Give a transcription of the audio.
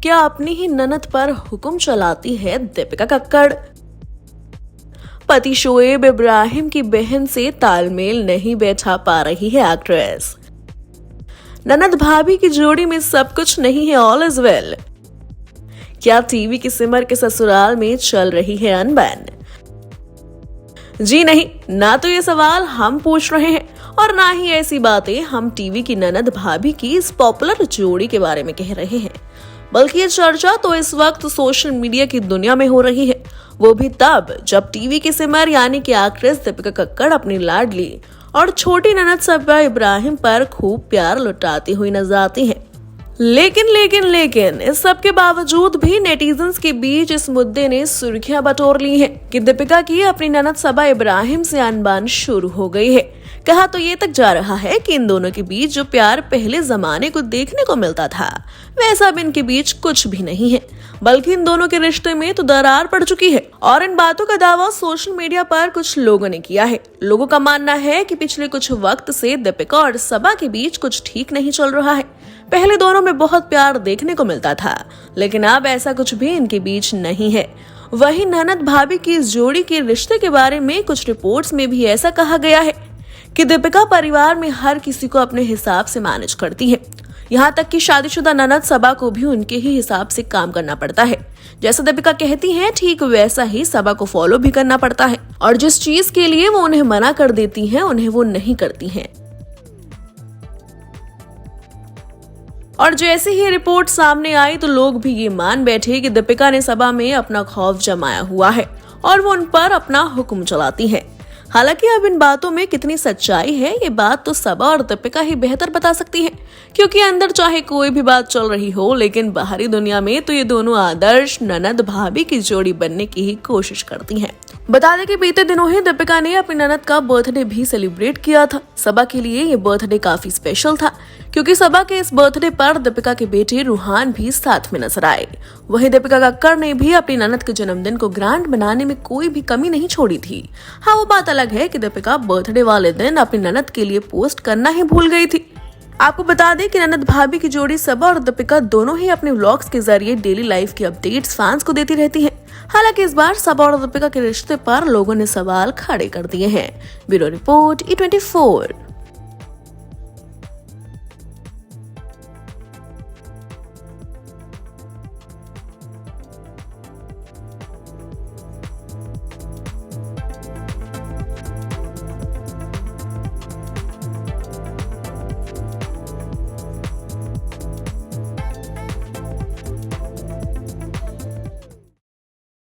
क्या अपनी ही ननद पर हुक्म चलाती है दीपिका कक्कड़। पति शोएब इब्राहिम की बहन से तालमेल नहीं बैठा पा रही है एक्ट्रेस। ननद भाभी की जोड़ी में सब कुछ नहीं है ऑल इज वेल। क्या टीवी की सिमर के ससुराल में चल रही है अनबन। जी नहीं, ना तो ये सवाल हम पूछ रहे हैं और ना ही ऐसी बातें हम टीवी की ननद भाभी की इस पॉपुलर जोड़ी के बारे में कह रहे हैं, बल्कि ये चर्चा तो इस वक्त सोशल मीडिया की दुनिया में हो रही है, वो भी तब जब टीवी की सिमर यानी कि एक्ट्रेस दीपिका कक्कड़ अपनी लाडली और छोटी ननद सबा इब्राहिम पर खूब प्यार लुटाती हुई नजर आती हैं। लेकिन इस सब के बावजूद भी नेटिजन्स के बीच इस मुद्दे ने सुर्खियां बटोर ली हैं कि दीपिका की अपनी ननद सबा इब्राहिम से अनबन शुरू हो गई है। कहा तो ये तक जा रहा है कि इन दोनों के बीच जो प्यार पहले जमाने को देखने को मिलता था वैसा अब इनके बीच कुछ भी नहीं है, बल्कि इन दोनों के रिश्ते में तो दरार पड़ चुकी है। और इन बातों का दावा सोशल मीडिया पर कुछ लोगों ने किया है। लोगों का मानना है कि पिछले कुछ वक्त से दीपिका और सबा के बीच कुछ ठीक नहीं चल रहा है। पहले दोनों में बहुत प्यार देखने को मिलता था, लेकिन अब ऐसा कुछ भी इनके बीच नहीं है। वहीं ननद भाभी की इस जोड़ी के रिश्ते के बारे में कुछ रिपोर्ट्स में भी ऐसा कहा गया है कि दीपिका परिवार में हर किसी को अपने हिसाब से मैनेज करती है। यहाँ तक कि शादीशुदा ननद सबा को भी उनके ही हिसाब से काम करना पड़ता है। जैसा दीपिका कहती हैं ठीक वैसा ही सबा को फॉलो भी करना पड़ता है, और जिस चीज के लिए वो उन्हें मना कर देती हैं उन्हें वो नहीं करती हैं। और जैसे ही रिपोर्ट सामने आई तो लोग भी ये मान बैठे कि दीपिका ने सबा में अपना खौफ जमाया हुआ है और वो उन पर अपना हुक्म चलाती है। हालांकि अब इन बातों में कितनी सच्चाई है ये बात तो सबा और दीपिका ही बेहतर बता सकती है, क्योंकि अंदर चाहे कोई भी बात चल रही हो लेकिन बाहरी दुनिया में तो ये दोनों आदर्श ननद भाभी की जोड़ी बनने की ही कोशिश करती हैं। बता दें कि बीते दिनों ही दीपिका ने अपनी ननद का बर्थडे भी सेलिब्रेट किया था। सबा के लिए ये बर्थडे काफी स्पेशल था, क्योंकि सबा के इस बर्थडे पर दीपिका के बेटे रूहान भी साथ में नजर आए। वहीं दीपिका कक्कड़ ने भी अपनी ननद के जन्मदिन को ग्रैंड बनाने में कोई भी कमी नहीं छोड़ी थी। हाँ, वो बात अलग है कि दीपिका बर्थडे वाले दिन अपनी ननद के लिए पोस्ट करना ही भूल गई थी। आपको बता दें कि ननद भाभी की जोड़ी सबा और दीपिका दोनों ही अपने व्लॉग्स के जरिए डेली लाइफ की अपडेट्स फैंस को देती रहती हैं। हालांकि इस बार सबा और दीपिका के रिश्ते पर लोगों ने सवाल खड़े कर दिए हैं। Bureau report E24।